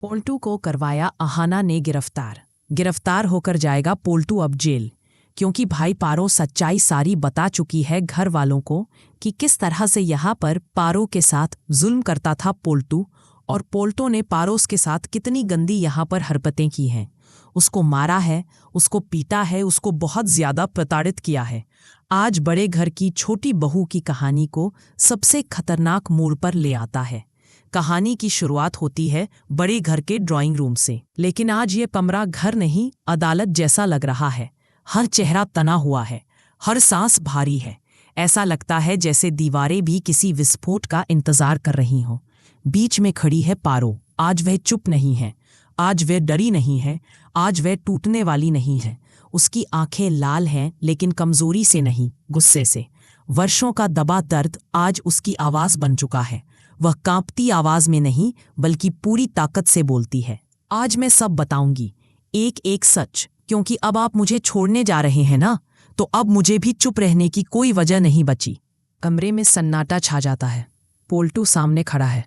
पोल्टू को करवाया अहाना ने गिरफ्तार होकर जाएगा पोल्टू अब जेल, क्योंकि भाई पारो सच्चाई सारी बता चुकी है घर वालों को कि किस तरह से यहाँ पर पारो के साथ जुल्म करता था पोल्टू, और पोल्टो ने पारोस के साथ कितनी गंदी यहाँ पर हरकतें की हैं। उसको मारा है, उसको पीटा है, उसको बहुत ज्यादा प्रताड़ित किया है। आज बड़े घर की छोटी बहू की कहानी को सबसे खतरनाक मोड़ पर ले आता है। कहानी की शुरुआत होती है बड़े घर के ड्राइंग रूम से, लेकिन आज ये कमरा घर नहीं अदालत जैसा लग रहा है। हर चेहरा तना हुआ है, हर सांस भारी है। ऐसा लगता है जैसे दीवारें भी किसी विस्फोट का इंतजार कर रही हों। बीच में खड़ी है पारो। आज वह चुप नहीं है, आज वह डरी नहीं है, आज वह टूटने वाली नहीं है। उसकी आंखें लाल हैं, लेकिन कमजोरी से नहीं, गुस्से से। वर्षों का दबा दर्द आज उसकी आवाज बन चुका है। वह कांपती आवाज में नहीं, बल्कि पूरी ताकत से बोलती है। आज मैं सब बताऊंगी, एक एक सच, क्योंकि अब आप मुझे छोड़ने जा रहे हैं ना, तो अब मुझे भी चुप रहने की कोई वजह नहीं बची। कमरे में सन्नाटा छा जाता है। पोल्टू सामने खड़ा है,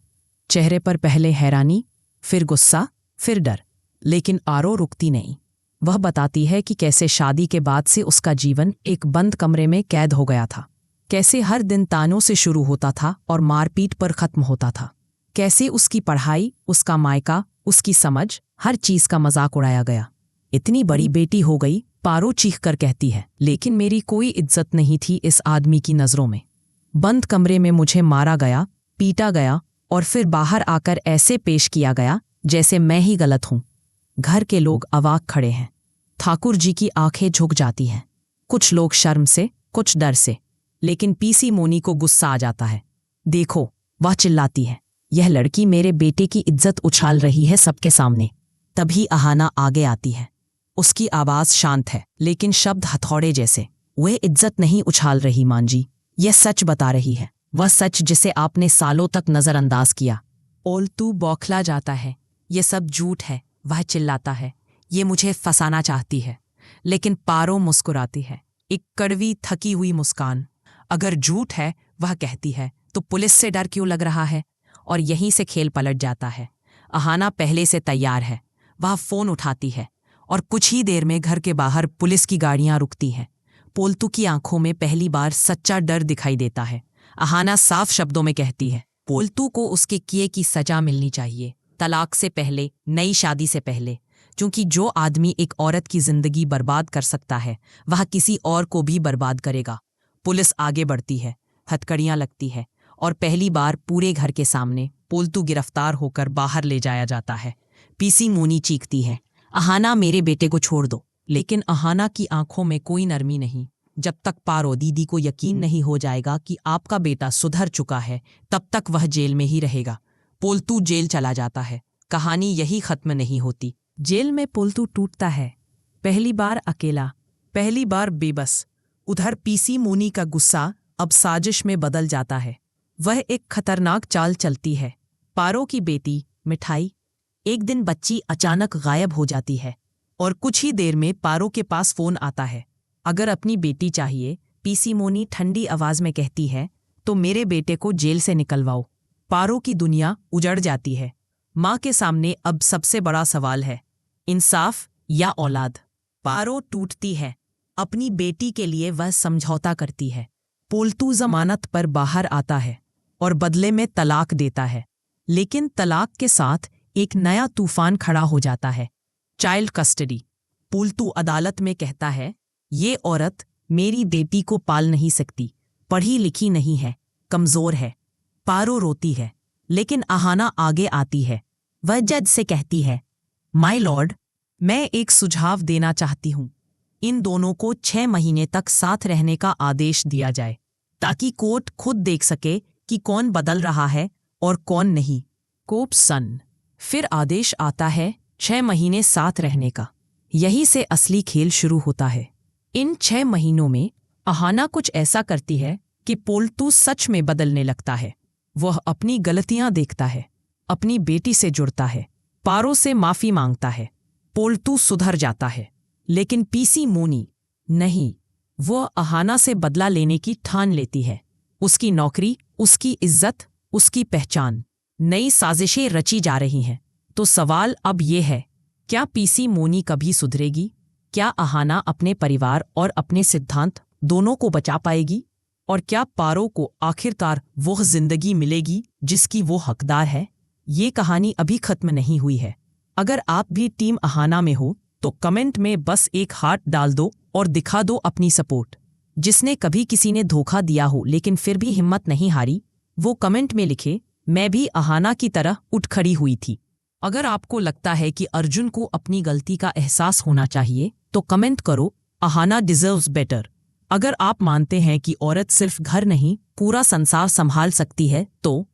चेहरे पर पहले हैरानी, फिर गुस्सा, फिर डर, लेकिन आरो रुकती नहीं। वह बताती है कि कैसे शादी के बाद से उसका जीवन एक बंद कमरे में कैद हो गया था, कैसे हर दिन तानों से शुरू होता था और मारपीट पर खत्म होता था, कैसे उसकी पढ़ाई, उसका मायका, उसकी समझ, हर चीज का मजाक उड़ाया गया। इतनी बड़ी बेटी हो गई, पारो चीख कर कहती है, लेकिन मेरी कोई इज्जत नहीं थी इस आदमी की नजरों में। बंद कमरे में मुझे मारा गया, पीटा गया, और फिर बाहर आकर ऐसे पेश किया गया जैसे मैं ही गलत हूं। घर के लोग अवाक खड़े हैं। ठाकुर जी की आंखें झुक जाती हैं, कुछ लोग शर्म से, कुछ डर से, लेकिन पीसी मोनी को गुस्सा आ जाता है। देखो, वह चिल्लाती है, यह लड़की मेरे बेटे की इज्जत उछाल रही है सबके सामने। तभी अहाना आगे आती है। उसकी आवाज शांत है, लेकिन शब्द हथौड़े जैसे। वह इज्जत नहीं उछाल रही मां जी, यह सच बता रही है, वह सच जिसे आपने सालों तक नजरअंदाज किया। पोल्टू बौखला जाता है। यह सब झूठ है, वह चिल्लाता है, ये मुझे फंसाना चाहती है। लेकिन पारो मुस्कुराती है, एक कड़वी थकी हुई मुस्कान। अगर झूठ है, वह कहती है, तो पुलिस से डर क्यों लग रहा है? और यहीं से खेल पलट जाता है। अहाना पहले से तैयार है। वह फोन उठाती है और कुछ ही देर में घर के बाहर पुलिस की गाड़ियां रुकती हैं। पोल्टू की आंखों में पहली बार सच्चा डर दिखाई देता है। अहाना साफ शब्दों में कहती है, पोल्टू को उसके किए की सजा मिलनी चाहिए, तलाक से पहले, नई शादी से पहले। क्योंकि जो आदमी एक औरत की जिंदगी बर्बाद कर सकता है, वह किसी और को भी बर्बाद करेगा। पुलिस आगे बढ़ती है, हथकड़ियां लगती है, और पहली बार पूरे घर के सामने पोल्टू गिरफ्तार होकर बाहर ले जाया जाता है। पीसी मोनी चीखती है, अहाना मेरे बेटे को छोड़ दो। लेकिन अहाना की आंखों में कोई नरमी नहीं। जब तक पारो दीदी को यकीन नहीं हो जाएगा कि आपका बेटा सुधर चुका है, तब तक वह जेल में ही रहेगा। पोल्टू जेल चला जाता है। कहानी यही खत्म नहीं होती। जेल में पोल्टू टूटता है। पहली बार अकेला, पहली बार बेबस। उधर पीसी मोनी का गुस्सा अब साजिश में बदल जाता है। वह एक खतरनाक चाल चलती है। पारो की बेटी मिठाई। एक दिन बच्ची अचानक गायब हो जाती है, और कुछ ही देर में पारो के पास फोन आता है। अगर अपनी बेटी चाहिए, पीसी मोनी ठंडी आवाज में कहती है, तो मेरे बेटे को जेल से निकलवाओ। पारो की दुनिया उजड़ जाती है। माँ के सामने अब सबसे बड़ा सवाल है, इंसाफ या औलाद। पारो टूटती है। अपनी बेटी के लिए वह समझौता करती है। पोल्टू जमानत पर बाहर आता है और बदले में तलाक देता है। लेकिन तलाक के साथ एक नया तूफान खड़ा हो जाता है, चाइल्ड कस्टडी। पोल्टू अदालत में कहता है, ये औरत मेरी बेटी को पाल नहीं सकती, पढ़ी लिखी नहीं है, कमजोर है। पारो रोती है, लेकिन अहाना आगे आती है। वह जज से कहती है, माय लॉर्ड, मैं एक सुझाव देना चाहती हूं। इन दोनों को 6 महीने तक साथ रहने का आदेश दिया जाए, ताकि कोर्ट खुद देख सके कि कौन बदल रहा है और कौन नहीं। कोप सन। फिर आदेश आता है 6 महीने साथ रहने का। यहीं से असली खेल शुरू होता है। इन 6 महीनों में अहाना कुछ ऐसा करती है कि पोल्टू सच में बदलने लगता है। वह अपनी गलतियां देखता है, अपनी बेटी से जुड़ता है, पारो से माफी मांगता है। पोल्टू सुधर जाता है। लेकिन पीसी मोनी नहीं। वह अहाना से बदला लेने की ठान लेती है। उसकी नौकरी, उसकी इज्जत, उसकी पहचान। नई साजिशें रची जा रही हैं। तो सवाल अब ये है, क्या पीसी मोनी कभी सुधरेगी? क्या अहाना अपने परिवार और अपने सिद्धांत दोनों को बचा पाएगी? और क्या पारो को आखिरकार वो जिंदगी मिलेगी जिसकी वो हकदार है? ये कहानी अभी खत्म नहीं हुई है। अगर आप भी टीम अहाना में हो तो कमेंट में बस एक हार्ट डाल दो और दिखा दो अपनी सपोर्ट। जिसने कभी किसी ने धोखा दिया हो लेकिन फिर भी हिम्मत नहीं हारी, वो कमेंट में लिखे, मैं भी अहाना की तरह उठ खड़ी हुई थी। अगर आपको लगता है कि अर्जुन को अपनी गलती का एहसास होना चाहिए तो कमेंट करो, अहाना डिजर्व्स बेटर। अगर आप मानते हैं कि औरत सिर्फ घर नहीं पूरा संसार संभाल सकती है तो